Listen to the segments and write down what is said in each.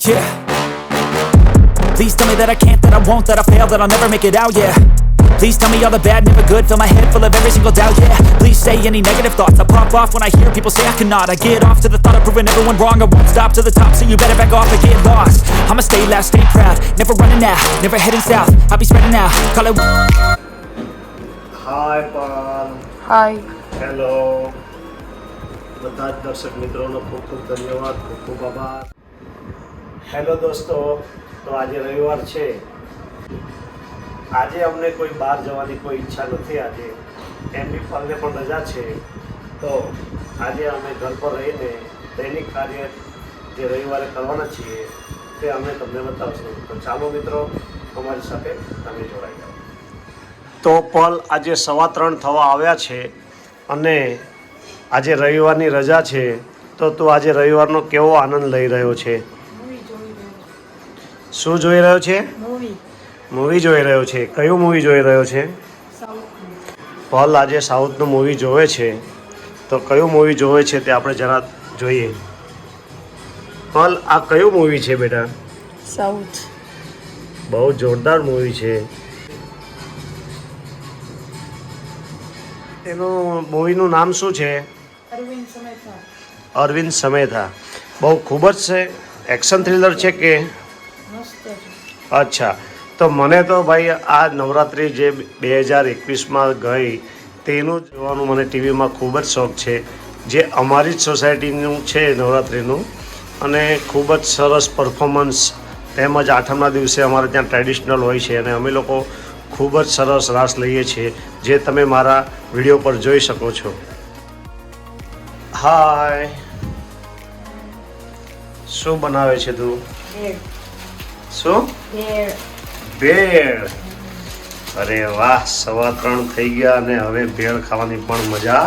Yeah. Please tell me that I can't, that I won't, that I fail, that I'll never make it out, yeah. Please tell me all the bad, never good, fill my head full of every single doubt, yeah. Please say any negative thoughts, I pop off when I hear people say I cannot. I get off to the thought of proving everyone wrong, I won't stop to the top, so you better back off and get lost. I'ma stay loud, stay proud, never running out, never heading south, I'll be spreading out, call it... hi pal. Hi. Hello બધા જ દર્શક મિત્રોનો ખૂબ ખૂબ ધન્યવાદ, ખૂબ ખૂબ આભાર. હેલો દોસ્તો, તો આજે રવિવાર છે. આજે અમને કોઈ બહાર જવાની કોઈ ઈચ્છા નથી. આજે એમની પાલને પણ રજા છે, તો આજે અમે ઘર પર રહીને દૈનિક કાર્ય જે રવિવારે કરવાના છીએ તે અમે તમને બતાવશું. તો ચાલો મિત્રો, અમારી સાથે તમે જોડાઈ જાઓ. તો પલ આજે 3:15 થવા આવ્યા છે અને આજે રવિવારની રજા છે, તો તું આજે રવિવારનો કેવો આનંદ લઈ રહ્યો છે? શું જોઈ રહ્યો છે? મૂવી જોઈ રહ્યો છે. કયું મૂવી જોઈ રહ્યો છે? પલ આજે સાઉથનું મૂવી જોવે છે, તો કયું મૂવી જોવે છે તે આપણે જરા જોઈએ. પલ, આ કયું મૂવી છે બેટા? સાઉથ. બહુ જોરદાર મૂવી છે. એનું મૂવીનું નામ શું છે? અરવિંદ સમેથા. બહુ ખૂબ જ છે. એક્શન થ્રિલર છે કે? અચ્છા, તો મને તો ભાઈ આ નવરાત્રિ જે 2021માં ગઈ તેનું જોવાનું મને ટીવીમાં ખૂબ જ શોખ છે. જે અમારી જ સોસાયટીનું છે નવરાત્રિનું, અને ખૂબ જ સરસ પરફોર્મન્સ, તેમજ આઠમના દિવસે અમારે ત્યાં ટ્રેડિશનલ હોય છે અને અમે લોકો ખૂબ જ સરસ રાસ લઈએ છીએ, જે તમે મારા વિડીયો પર જોઈ શકો છો. હાય, શું બનાવે છે તું? શું? ભેળ. અરે વાહ, 3:15 થઈ ગયા અને હવે ભેળ ખાવાની પણ મજા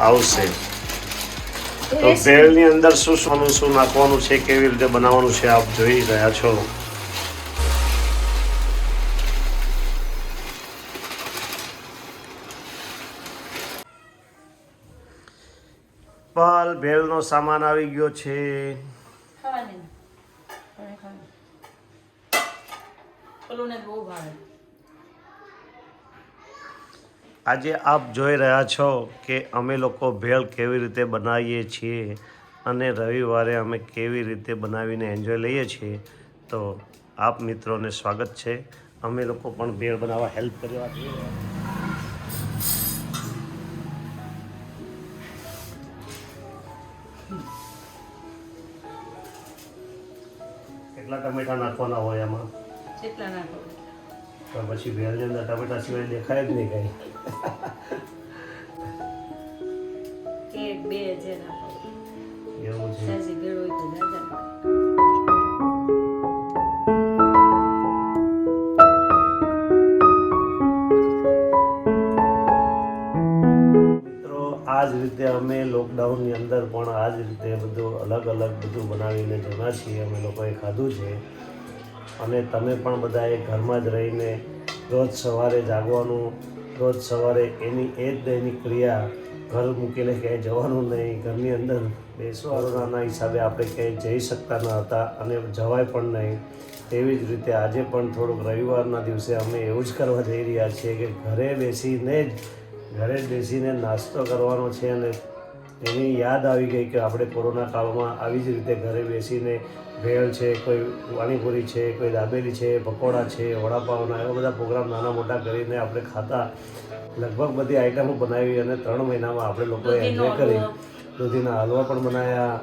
આવશે. તો ભેળની અંદર શું નાખવાનું છે, કેવી રીતે બનાવવાનું છે, આપ જોઈ રહ્યા છો. પાલ, ભેળનો સામાન આવી ગયો છે. આજે આપ જોઈ રહ્યા છો કે અમે લોકો ભેળ કેવી રીતે બનાવીએ છીએ અને રવિવારે અમે કેવી રીતે બનાવીને એન્જોય લઈએ છીએ. તો આપ મિત્રોને સ્વાગત છે. અમે લોકો પણ ભેળ બનાવવા હેલ્પ કરવા જઈએ. કેટલા ટમેટા નાખવાના હોય એમાં? કેટલા નાખો? તો પછી ભેળની અંદર ટમેટા સિવાય દેખાય જ નહીં કઈ. એક બે જે નાખો. એવું છે. સાજી ભેળ હોય તો દાદા. મિત્રો, આ જ રીતે અમે લોકડાઉનની અંદર પણ આ જ રીતે બધું અલગ અલગ બધું બનાવીને જમ્યા છીએ. અમે લોકોએ ખાધું છે અને તમે પણ બધાએ ઘરમાં જ રહીને રોજ સવારે જાગવાનું, રોજ સવારે એની એ જ દૈનિક ક્રિયા, ઘર મૂકીને ક્યાંય જવાનું નહીં, ઘરની અંદર બેસવાનું. કોરોનાના હિસાબે આપણે ક્યાંય જઈ શકતા ન હતા અને જવાય પણ નહીં. તેવી જ રીતે આજે પણ થોડુંક રવિવારના દિવસે અમે એવું જ કરવા જઈ રહ્યા છીએ કે ઘરે જ બેસીને નાસ્તો કરવાનો છે. અને એની યાદ આવી ગઈ કે આપણે કોરોના કાળમાં આવી જ રીતે ઘરે બેસીને ભેળ છે, કોઈ પાણીપુરી છે, કોઈ દાબેલી છે, પકોડા છે, વડાપાવના એવા બધા પ્રોગ્રામ નાના મોટા કરીને આપણે ખાતા. લગભગ બધી આઈટમો બનાવી અને 3 મહિનામાં આપણે લોકોએ એન્જોય કરી. દૂધીના હલવા પણ બનાવ્યા,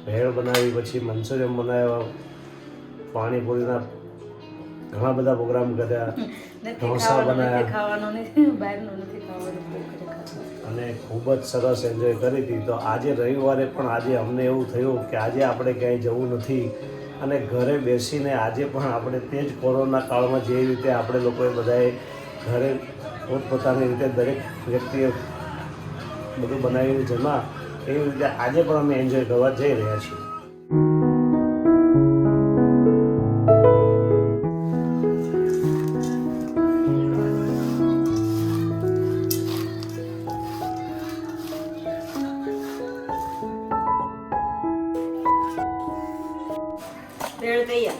ભેળ બનાવી, પછી મંચુરિયન બનાવ્યા, પાણીપુરીના ઘણા બધા પ્રોગ્રામ કર્યા, ઢોસા બનાવ્યા અને ખૂબ જ સરસ એન્જોય કરી હતી. તો આજે રવિવારે પણ આજે અમને એવું થયું કે આજે આપણે ક્યાંય જવું નથી અને ઘરે બેસીને આજે પણ આપણે તે જ કોરોના કાળમાં જે રીતે આપણે લોકોએ બધાએ ઘરે પોતપોતાની રીતે દરેક વ્યક્તિએ બધું બનાવીને જમ્યા, એવી રીતે આજે પણ અમે એન્જોય કરવા જઈ રહ્યા છીએ. ભેળ તૈયાર.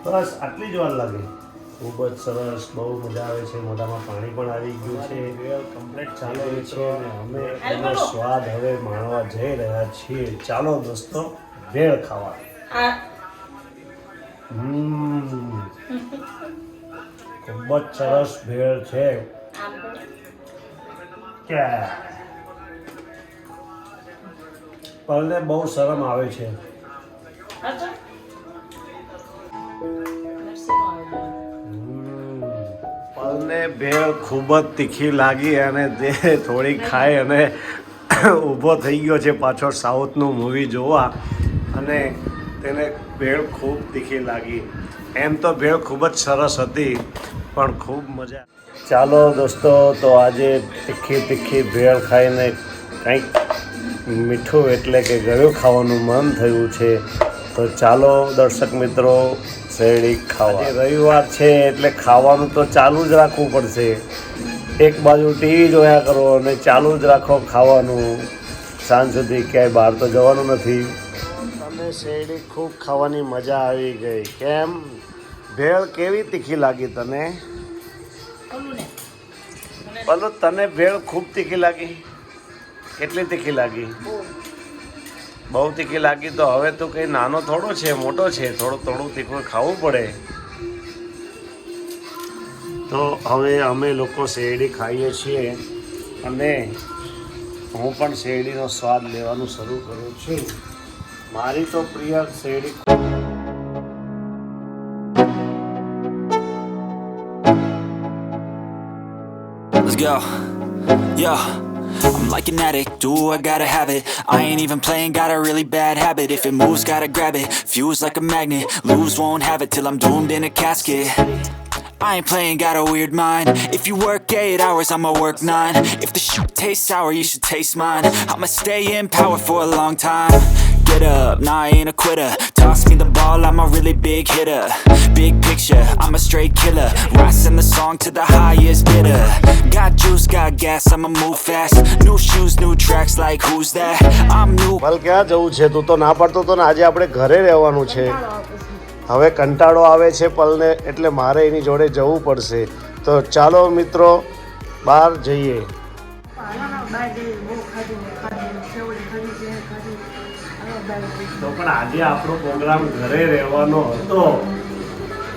બસ આટલી જ વાર લાગે. ખૂબ જ સરસ, બહુ મજા આવે છે. મોઢામાં પાણી પણ આવી ગયું છે. કમ્પ્લીટ ચાલે છે અને અમે એનો સ્વાદ હવે માણવા જઈ રહ્યા છીએ. ચાલો દોસ્તો, ભેળ ખાવા. આ ખૂબ જ સરસ ભેળ છે. પલને બહુ શરમ આવે છે. પલને ભેળ ખૂબ જ તીખી લાગી અને તે થોડી ખાઈ અને ઊભો થઈ ગયો છે પાછો સાઉથનું મૂવી જોવા. અને તેને ભેળ ખૂબ તીખી લાગી. એમ તો ભેળ ખૂબ જ સરસ હતી પણ ખૂબ મજા. ચાલો દોસ્તો, તો આજે તીખી ભેળ ખાઈને કંઈક મીઠું એટલે કે ગળ્યું ખાવાનું મન થયું છે. તો ચાલો દર્શક મિત્રો, શેરડી ખાવા. રવિવાર છે એટલે ખાવાનું તો ચાલુ જ રાખવું પડશે. એક બાજુ ટીવી જોયા કરો અને ચાલુ જ રાખો ખાવાનું. સાંજ સુધી ક્યાંય બહાર તો જવાનું નથી. તમને શેરડી ખૂબ ખાવાની મજા આવી ગઈ. કેમ? ભેળ કેવી તીખી લાગી તને? બોલો, તને ભેળ ખૂબ તીખી લાગી? કેટલી તીખી લાગી? બહુ તીખી લાગી. તો હવે તો કંઈ નાનો થોડો છે, મોટો છે. થોડું તીખું ખાવું પડે. તો હવે અમે લોકો શેરડી ખાઈએ છીએ અને હું પણ શેરડીનો સ્વાદ લેવાનું શરૂ કરું છું. મારી તો પ્રિય શેરડી. Let's go. Yeah. I'm like an addict, do I gotta have it. I ain't even playing, got a really bad habit. If it moves, gotta grab it, fuse like a magnet. Lose, won't have it till I'm doomed in a casket. I ain't playing, got a weird mind. If you work 8 hours, I'ma work 9. If the shit tastes sour, you should taste mine. I'ma stay in power for a long time. Get up, nah, I ain't a quitter. Toss me the ball, I'm a really big hitter. Big picture, I'm a straight killer. Rising the song to the highest bidder. Got juice, got gas, I'ma move fast. New shoes, new tracks, like who's that? I'm new. પલ ક્યાં જવું છે? તું તો ના પાડતો તો ને આજે આપણે ઘરે રહેવાનું છે. હવે કંટાળો આવે છે પલને, એટલે મારે એની જોડે જવું પડશે. તો ચાલો મિત્રો, બહાર જઈએ. તો પણ આજે આપણો પ્રોગ્રામ ઘરે રહેવાનો હતો.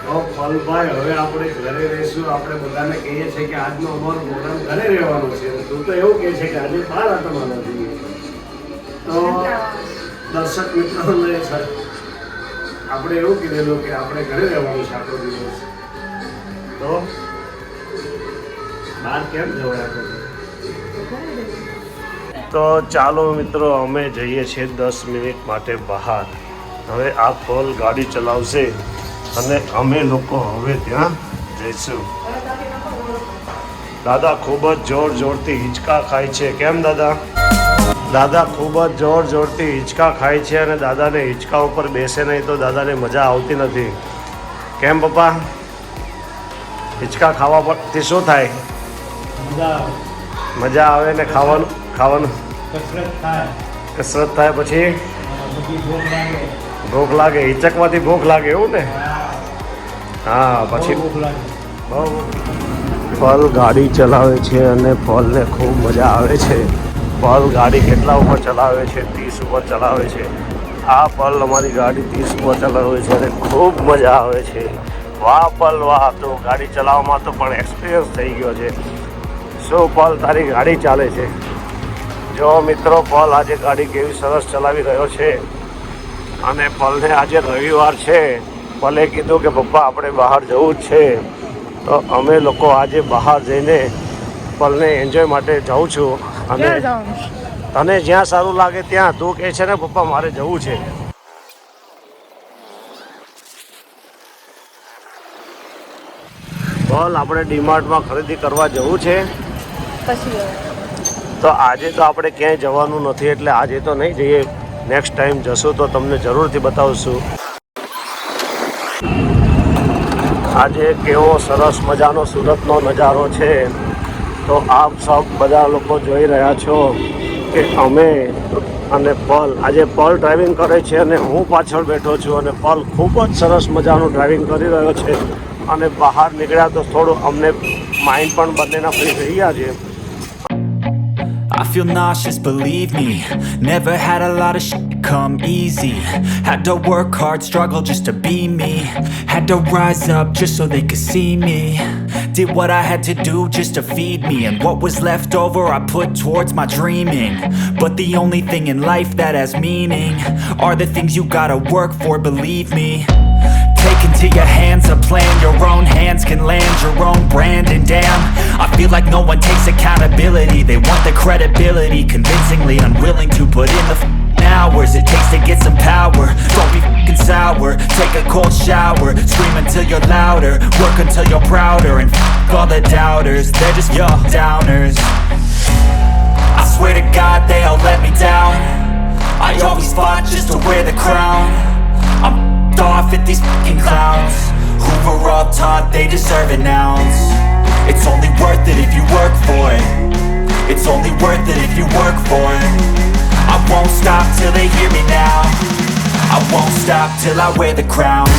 તો પલભાઈ, હવે આપણે ઘરે રહીશું. આપણે બધાને કહીએ છીએ કે આજનો અમારો પ્રોગ્રામ ઘરે રહેવાનો છે. તું તો એવું કહે છે કે આજે બહાર આટમવાના જોઈએ. તો દર્શક મિત્રોને આપણે એવું કીધેલું કે આપણે ઘરે રહેવાનું છે આટલો દિવસ. તો બહાર કેમ જવાય? તો ચાલો મિત્રો, અમે જઈએ છીએ 10 મિનિટ માટે બહાર. હવે આ પલ ગાડી ચલાવશે અને અમે લોકો હવે ત્યાં જઈશું. દાદા ખૂબ જ જોરથી હિંચકા ખાય છે. કેમ દાદા? દાદા ખૂબ જ જોરથી હિંચકા ખાય છે અને દાદાને હિંચકા ઉપર બેસે નહીં તો દાદાને મજા આવતી નથી. કેમ પપ્પા? હિંચકા ખાવા પરથી શું થાય? મજા આવે ને ખાવાનું કસરત થાય. પછી ભૂખ લાગે. હિંચકવાથી ભૂખ લાગે, એવું ને? હા, પછી બહુ. પલ ગાડી ચલાવે છે અને પલને ખૂબ મજા આવે છે. પલ ગાડી કેટલા ઉપર ચલાવે છે? 30 ઉપર ચલાવે છે. આ પલ અમારી ગાડી 30 ઉપર ચલાવે છે અને ખૂબ મજા આવે છે. વાહ પલ વાહ! તો ગાડી ચલાવવામાં તો પણ એક્સપિરિયન્સ થઈ ગયો છે. શું પલ, તારી ગાડી ચાલે છે? જો મિત્રો, પલ આજે ગાડી કેવી સરસ ચલાવી રહ્યો છે. અને પલને આજે રવિવાર છે. પલે કીધું કે પપ્પા આપણે બહાર જવું જ છે. તો અમે લોકો આજે બહાર જઈને પલને એન્જોય માટે જાઉં છું. અને તને જ્યાં સારું લાગે ત્યાં. તું કહે છે ને પપ્પા મારે જવું છે. બોલ, આપણે ડીમાર્ટમાં ખરીદી કરવા જવું છે. તો આજે તો આપણે ક્યાંય જવાનું નથી એટલે આજે તો નહીં જઈએ. નેક્સ્ટ ટાઈમ જશું તો તમને જરૂરથી બતાવશું. આજે કેવો સરસ મજાનો સુરતનો નજારો છે. તો આપ સૌ બધા લોકો જોઈ રહ્યા છો કે અમે અને પલ આજે પલ ડ્રાઇવિંગ કરે છે અને હું પાછળ બેઠો છું અને પલ ખૂબ જ સરસ મજાનું ડ્રાઇવિંગ કરી રહ્યો છે અને બહાર નીકળ્યા તો થોડું અમને માઇન્ડ પણ બંનેના ફ્રી થઈ ગયા છે. I feel nauseous, believe me. Never had a lot of shit come easy. Had to work hard, struggle just to be me. Had to rise up just so they could see me. Did what I had to do just to feed me. And what was left over I put towards my dreaming. But the only thing in life that has meaning are the things you gotta work for, believe me. Take into your hands a plan. Your own hands can land your own brand. And damn, I feel like no one takes accountability. They want the credibility, convincingly unwilling to put in the hours it takes to get some power. Don't be f***ing sour. Take a cold shower. Scream until you're louder. Work until you're prouder. And f*** all the doubters, they're just your downers. I swear to God they all let me down. I always fought just to wear the crown. I'm off at these fucking clowns who were all taught they deserve an ounce. It's only worth it if you work for it. It's only worth it if you work for it. I won't stop till they hear me now. I won't stop till I wear the crown.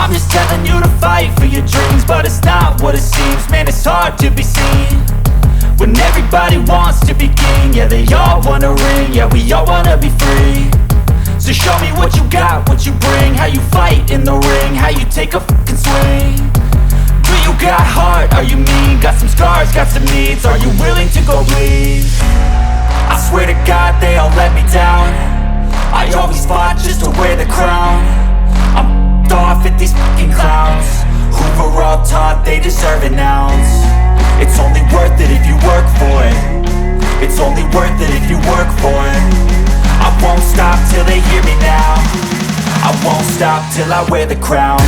I'm just telling you to fight for your dreams, but it's not what it seems. Man, it's hard to be seen when everybody wants to be king. Yeah, they all wanna ring, yeah, we all wanna be free. So show me what you got, what you bring, how you fight in the ring, how you take a fucking swing. Do you got heart, are you mean? Got some scars, got some needs, are you willing to go bleed? I swear to God they all let me down. I always fought just to wear the crown. I'm off at these fucking clowns who were all taught they deserve an ounce. It's only worth it if you work for it. It's only worth it if you work for it. I won't stop till they hear me now. I won't stop till I wear the crown.